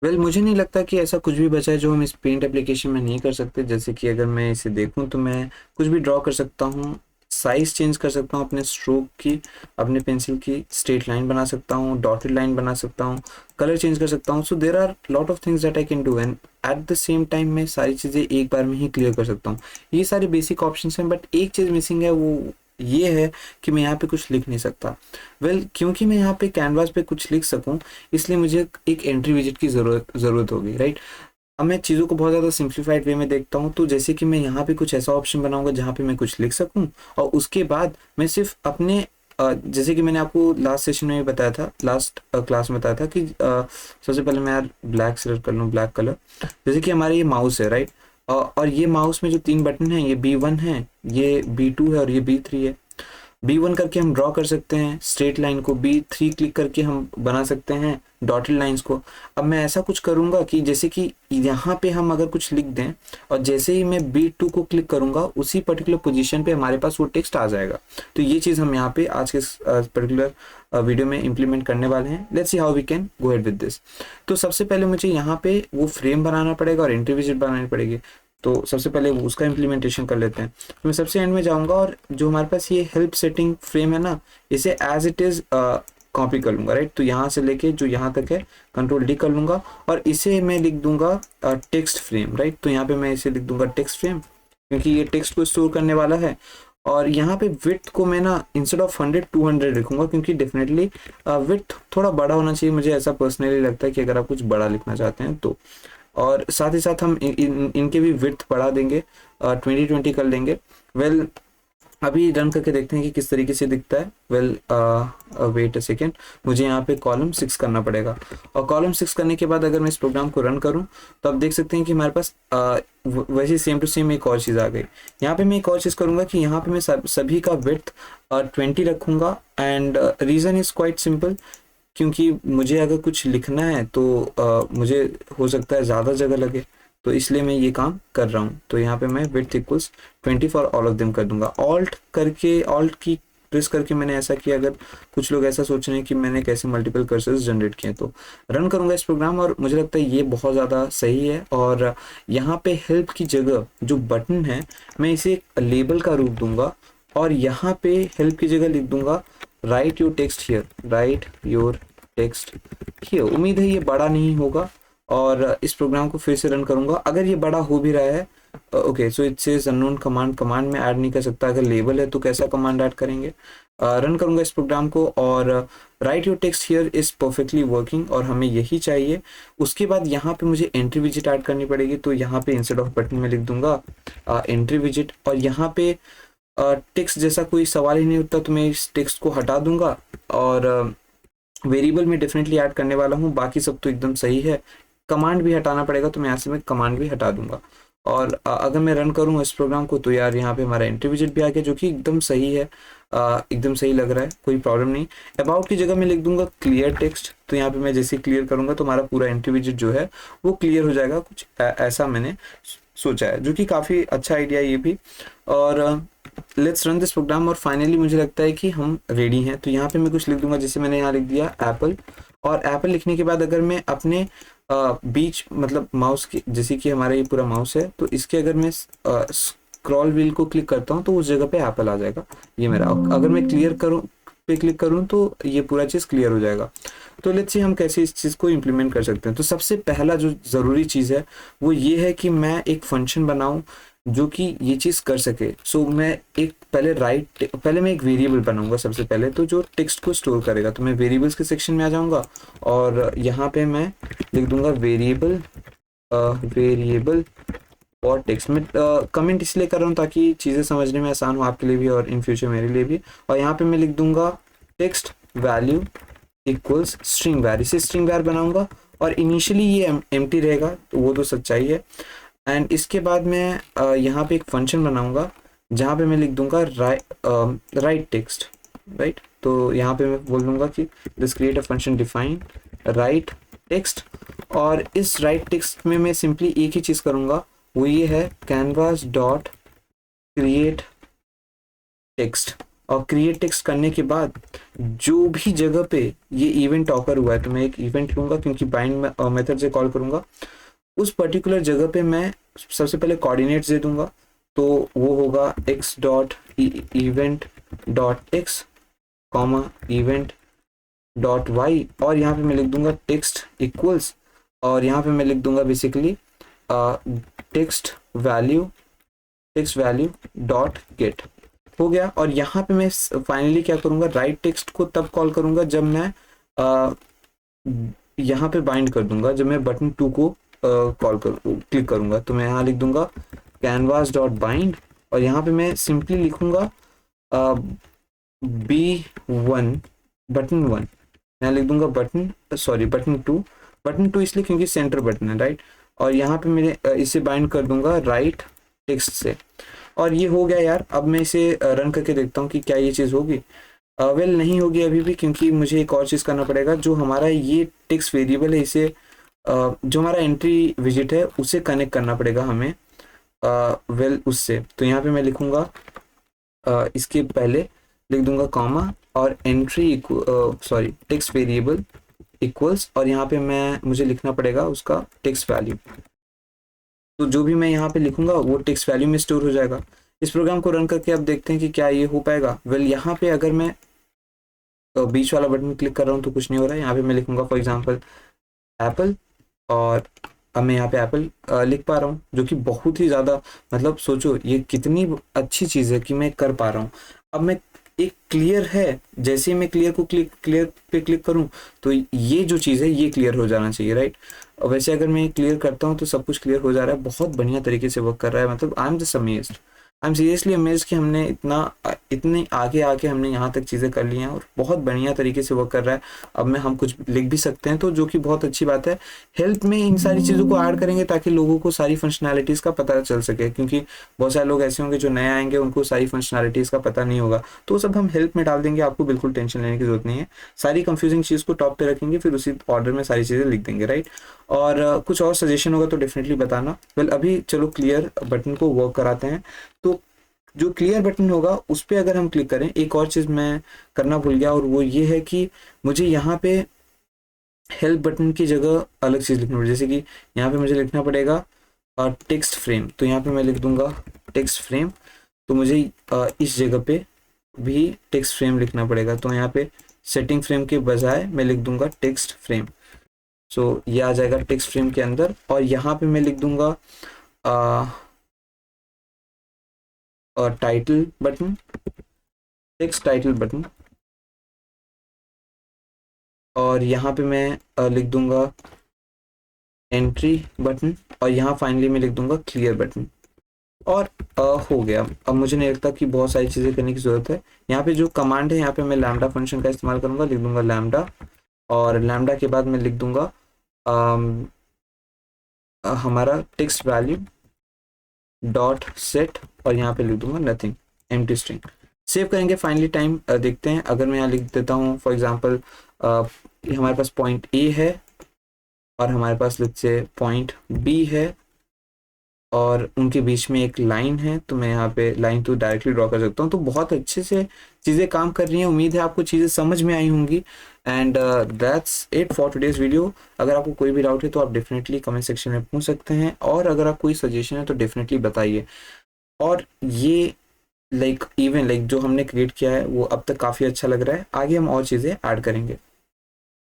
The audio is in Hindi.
वेल मुझे नहीं लगता कि ऐसा कुछ भी बचा है जो हम इस पेंट एप्लीकेशन में नहीं कर सकते। जैसे कि अगर मैं इसे देखूं तो मैं कुछ भी ड्रॉ कर सकता हूँ, साइज चेंज कर सकता हूँ अपने स्ट्रोक की, अपने पेंसिल की, स्ट्रेट लाइन बना सकता हूँ, डॉटेड लाइन बना सकता हूँ, कलर चेंज कर सकता हूँ। So there are lot of things that I can do and at the same time मैं सारी चीज़ें एक बार में ही क्लियर कर सकता हूँ। ये सारे बेसिक ऑप्शन हैं, बट एक चीज़ मिसिंग है, वो ये है कि मैं यहाँ पे कुछ लिख नहीं सकता। क्योंकि मैं यहाँ पे कैनवास पे कुछ लिख सकूँ, इसलिए मुझे एक एंट्री विजिट की ज़रूरत होगी, राइट। अब मैं चीज़ों को बहुत ज़्यादा सिंप्लीफाइड वे में देखता हूँ, तो जैसे कि मैं यहाँ पे कुछ ऐसा ऑप्शन बनाऊंगा जहाँ पे मैं कुछ लिख सकूँ, और उसके बाद मैं सिर्फ अपने जैसे कि मैंने आपको लास्ट सेशन में भी बताया था, लास्ट क्लास में बताया था कि सबसे पहले मैं यार ब्लैक सेलेक्ट कर लूँ, ब्लैक कलर। जैसे कि हमारे ये माउस है, राइट, और ये माउस में जो 3 बटन हैं, ये B1 है, ये B2 है और ये B3 है। B1 करके हम ड्रॉ कर सकते हैं स्ट्रेट लाइन को, B3 क्लिक करके हम बना सकते हैं डॉटेड लाइंस को। अब मैं ऐसा कुछ करूंगा कि जैसे कि यहाँ पे हम अगर कुछ लिख दें और जैसे ही मैं B2 को क्लिक करूंगा उसी पर्टिकुलर पोजीशन पे हमारे पास वो टेक्स्ट आ जाएगा। तो ये चीज़ हम यहाँ पे आज के पर्टिकुलर वीडियो में इम्प्लीमेंट करने वाले हैं। Let's see how we can go ahead with this. तो सबसे पहले मुझे यहाँ पे वो फ्रेम बनाना पड़ेगा और एंट्री विजिट बनानी पड़ेगी। तो सबसे पहले वो उसका इम्प्लीमेंटेशन कर लेते हैं। तो मैं सबसे एंड में जाऊंगा और जो हमारे पास ये हेल्प सेटिंग फ्रेम है ना, इसे एज इट इज़ कॉपी कर लूंगा, राइट। तो यहाँ से लेके जो यहाँ तक है Ctrl+D कर लूंगा और इसे मैं लिख दूंगा टेक्स्ट फ्रेम, राइट। तो यहाँ पे मैं इसे लिख दूंगा टेक्स्ट फ्रेम, क्योंकि ये टेक्स्ट को स्टोर करने वाला है। और यहाँ पे विड्थ को मैं ना इंस्टेड ऑफ 100 200 लिखूंगा, क्योंकि डेफिनेटली विड्थ थोड़ा बड़ा होना चाहिए। मुझे ऐसा पर्सनली लगता है कि अगर आप कुछ बड़ा लिखना चाहते हैं तो। और साथ ही साथ हम इनके भी विड्थ बढ़ा देंगे, 2020 कर लेंगे। वेल अभी रन करके देखते हैं कि किस तरीके से दिखता है। वेल वेट अ सेकेंड, मुझे यहाँ पे कॉलम 6 करना पड़ेगा। और कॉलम 6 करने के बाद अगर मैं इस प्रोग्राम को रन करूँ तो आप देख सकते हैं कि हमारे पास वैसे सेम टू सेम एक और चीज़ आ गई। यहाँ पे मैं एक और चीज़ करूँगा कि यहाँ पे मैं सभी का विड्थ 20 रखूँगा। And reason is quite simple, क्योंकि मुझे अगर कुछ लिखना है तो मुझे हो सकता है ज़्यादा जगह लगे, तो इसलिए मैं ये काम कर रहा हूँ। तो यहाँ पे मैं width equals 20 for all of them कर दूंगा। ऑल्ट की प्रेस करके मैंने ऐसा किया। अगर कुछ लोग ऐसा सोच रहे हैं कि मैंने कैसे मल्टीपल कर्सर्स जनरेट किए, तो रन करूंगा इस प्रोग्राम और मुझे लगता है ये बहुत ज़्यादा सही है। और यहाँ पे हेल्प की जगह जो बटन है, मैं इसे एक लेबल का रूप दूंगा और यहाँ पे हेल्प की जगह लिख दूंगा right your text here, right your text here. उम्मीद है ये बड़ा नहीं होगा। और इस प्रोग्राम को फिर से रन करूंगा। अगर ये बड़ा हो भी रहा है, okay, so it says unknown command में ऐड नहीं कर सकता। अगर लेबल है तो कैसा कमांड ऐड करेंगे। रन करूंगा इस प्रोग्राम को और right your text here is perfectly working और हमें यही चाहिए। उसके बाद यहाँ पे मुझे एंट्री विजिट ऐड करनी पड़ेगी। तो यहाँ पे इंस्टेड ऑफ बटन में लिख दूंगा एंट्री विजिट। और यहाँ पे टेक्स्ट जैसा कोई सवाल ही नहीं उठता, तो मैं इस टेक्स्ट को हटा दूंगा और वेरिएबल में डेफिनेटली ऐड करने वाला हूँ। बाकी सब तो एकदम सही है। कमांड भी हटाना पड़ेगा, तो मैं यहाँ से मैं कमांड भी हटा दूंगा। और अगर मैं रन करूँ इस प्रोग्राम को तो यार यहाँ पे हमारा एंट्री विजिट भी आ गया, जो कि एकदम सही है। एकदम सही लग रहा है, कोई प्रॉब्लम नहीं। अबाउट की जगह मैं लिख दूंगा क्लियर टेक्स्ट। तो यहाँ पे मैं जैसे क्लियर करूंगा तो हमारा पूरा एंट्री विजिट जो है वो क्लियर हो जाएगा। कुछ ऐसा मैंने सोचा है, जो कि काफ़ी अच्छा आइडिया ये भी। और लेट्स रन दिस प्रोग्राम और फाइनली मुझे लगता है कि हम रेडी हैं। तो यहाँ पे मैं कुछ लिख दूंगा, जैसे मैंने यहाँ लिख दिया एप्पल। और एप्पल लिखने के बाद अगर मैं अपने बीच मतलब माउस की, जैसे कि हमारा ये पूरा माउस है, तो इसके अगर मैं स्क्रॉल व्हील को क्लिक करता हूँ तो उस जगह पे एप्पल आ जाएगा ये मेरा। अगर मैं क्लियर करूँ पे क्लिक करूँ तो ये पूरा चीज़ क्लियर हो जाएगा। तो लेट्स सी हम कैसे इस चीज़ को इम्प्लीमेंट कर सकते हैं। तो सबसे पहला जो ज़रूरी चीज़ है वो ये है कि मैं एक फंक्शन बनाऊँ जो कि ये चीज़ कर सके। सो मैं एक पहले मैं एक वेरिएबल बनाऊंगा सबसे पहले, तो जो टेक्स्ट को स्टोर करेगा। तो मैं वेरिएबल्स के सेक्शन में आ जाऊंगा और यहाँ पे मैं लिख दूंगा वेरिएबल और टेक्स्ट में कमेंट इसलिए कर रहा हूँ ताकि चीज़ें समझने में आसान हो आपके लिए भी और इन फ्यूचर मेरे लिए भी। और यहाँ पे मैं लिख दूंगा टेक्स्ट वैल्यू इक्वल्स स्ट्रिंग वैर। इसे स्ट्रिंग वैर बनाऊंगा और इनिशियली ये एम्प्टी रहेगा, तो वो तो सच्चाई है। एंड इसके बाद मैं यहाँ पे एक फंक्शन बनाऊंगा जहाँ पे मैं लिख दूंगा राइट टेक्स्ट, राइट। तो यहाँ पे मैं बोल दूंगा कि this create a function define right text. और इस राइट टेक्स्ट में मैं सिंपली एक ही चीज़ करूँगा, वो ये है कैनवास डॉट क्रिएट टेक्स्ट। और क्रिएट टेक्स्ट करने के बाद जो भी जगह पे ये इवेंट ऑकर हुआ है, तो मैं एक इवेंट लूंगा क्योंकि बाइंड मेथड से कॉल करूंगा, उस पर्टिकुलर जगह पे मैं सबसे पहले कोऑर्डिनेट्स दे दूंगा। तो वो होगा x dot event dot X comma event dot Y, और यहाँ पे मैं लिख दूंगा टेक्स्ट इक्वल्स, और यहाँ पे मैं लिख दूंगा basically text value dot gate. हो गया। और यहाँ पे मैं फाइनली क्या करूँगा, राइट टेक्स्ट को तब कॉल करूँगा जब मैं यहाँ पे बाइंड कर दूंगा, जब मैं बटन 2 को क्लिक करूँगा। तो मैं यहाँ लिख दूंगा कैनवास डॉट बाइंड, और यहाँ पे मैं सिंपली लिखूंगा B1 बटन 1, यहाँ लिख दूंगा बटन टू इसलिए क्योंकि सेंटर बटन है, राइट। और यहाँ पे मेरे इसे बाइंड कर दूंगा राइट टेक्स्ट से, और ये हो गया यार। अब मैं इसे रन करके देखता हूँ कि क्या ये चीज़ होगी। वेल नहीं होगी अभी भी, क्योंकि मुझे एक और चीज़ करना पड़ेगा। जो हमारा ये टेक्स्ट वेरिएबल है, इसे जो हमारा एंट्री विजिट है उसे कनेक्ट करना पड़ेगा हमें उससे। तो यहाँ पे मैं लिखूंगा इसके पहले लिख दूंगा कॉमा और एंट्री टेक्स्ट वेरिएबल इक्वल्स, और यहाँ पे मुझे लिखना पड़ेगा उसका टेक्स्ट वैल्यू। तो जो भी मैं यहाँ पे लिखूंगा वो टेक्स्ट वैल्यू में स्टोर हो जाएगा। इस प्रोग्राम को रन करके अब देखते हैं कि क्या ये हो पाएगा। वेल यहाँ पे अगर मैं बीच वाला बटन क्लिक कर रहा हूँ तो कुछ नहीं हो रहा है। यहाँ पे मैं लिखूंगा फॉर एग्जांपल एप्पल, और अब मैं यहाँ पे एप्पल लिख पा रहा हूँ, जो कि बहुत ही ज़्यादा, मतलब सोचो ये कितनी अच्छी चीज़ है कि मैं कर पा रहा हूँ। अब मैं एक क्लियर है, जैसे ही मैं क्लियर पे क्लिक करूँ तो ये जो चीज़ है ये क्लियर हो जाना चाहिए, राइट। और वैसे अगर मैं क्लियर करता हूँ तो सब कुछ क्लियर हो जा रहा है, बहुत बढ़िया तरीके से वर्क कर रहा है। मतलब आई एम सीरियसली अमेज्ड कि हमने इतने आगे आके हमने यहाँ तक चीज़ें कर ली हैं और बहुत बढ़िया तरीके से वर्क कर रहा है। अब हम कुछ लिख भी सकते हैं, तो जो कि बहुत अच्छी बात है। हेल्प में इन सारी चीज़ों को ऐड करेंगे ताकि लोगों को सारी फंक्शनैलिटीज़ का पता चल सके, क्योंकि बहुत सारे लोग ऐसे होंगे जो नए आएंगे, उनको सारी फंक्शनैलिटीज़ का पता नहीं होगा। तो सब हम हेल्प में डाल देंगे, आपको बिल्कुल टेंशन लेने की जरूरत नहीं है। सारी कंफ्यूजिंग चीज़ को टॉप पे रखेंगे, फिर उसी ऑर्डर में सारी चीज़ें लिख देंगे, राइट। और कुछ और सजेशन होगा तो डेफिनेटली बताना। वेल अभी चलो क्लियर बटन को वर्क कराते हैं। तो जो क्लियर बटन होगा उस पर अगर हम क्लिक करें, एक और चीज़ मैं करना भूल गया, और वो ये है कि मुझे यहाँ पे हेल्प बटन की जगह अलग चीज़ लिखनी पड़ेगी। जैसे कि यहाँ पे मुझे लिखना पड़ेगा टेक्स्ट फ्रेम, तो यहाँ पे मैं लिख दूंगा टेक्स्ट फ्रेम। तो मुझे इस जगह पे भी टेक्स्ट फ्रेम लिखना पड़ेगा। तो यहाँ पे सेटिंग फ्रेम के बजाय मैं लिख दूंगा टेक्स्ट फ्रेम। सो ये आ जाएगा टेक्स्ट फ्रेम के अंदर, और यहाँ पे मैं लिख दूंगा title button, text title button, और यहाँ पे मैं लिख दूंगा एंट्री बटन, और यहाँ फाइनली मैं लिख दूंगा क्लियर बटन। और हो गया। अब मुझे नहीं लगता कि बहुत सारी चीज़ें करने की ज़रूरत है। यहाँ पे जो कमांड है, यहाँ पे मैं लैम्डा फंक्शन का इस्तेमाल करूँगा, लिख दूंगा लैम्डा, और लैम्डा के बाद मैं लिख दूंगा हमारा टेक्स्ट वैल्यू डॉट सेट, और यहाँ पे लिख दूंगा नथिंग, एम्प्टी स्ट्रिंग। सेव करेंगे, फाइनली टाइम देखते हैं। अगर मैं यहाँ लिख देता हूँ फॉर एग्जांपल हमारे पास पॉइंट ए है और हमारे पास लेट्स से पॉइंट बी है, और उनके बीच में एक लाइन है, तो मैं यहाँ पे लाइन तो डायरेक्टली ड्रॉ कर सकता हूँ। तो बहुत अच्छे से चीज़ें काम कर रही हैं। उम्मीद है आपको चीज़ें समझ में आई होंगी। And that's it for today's video. अगर आपको कोई भी डाउट है तो आप डेफिनेटली कमेंट सेक्शन में पूछ सकते हैं, और अगर आप कोई सजेशन है तो डेफिनेटली बताइए। और ये लाइक जो हमने क्रिएट किया है वो अब तक काफ़ी अच्छा लग रहा है। आगे हम और चीज़ें ऐड करेंगे।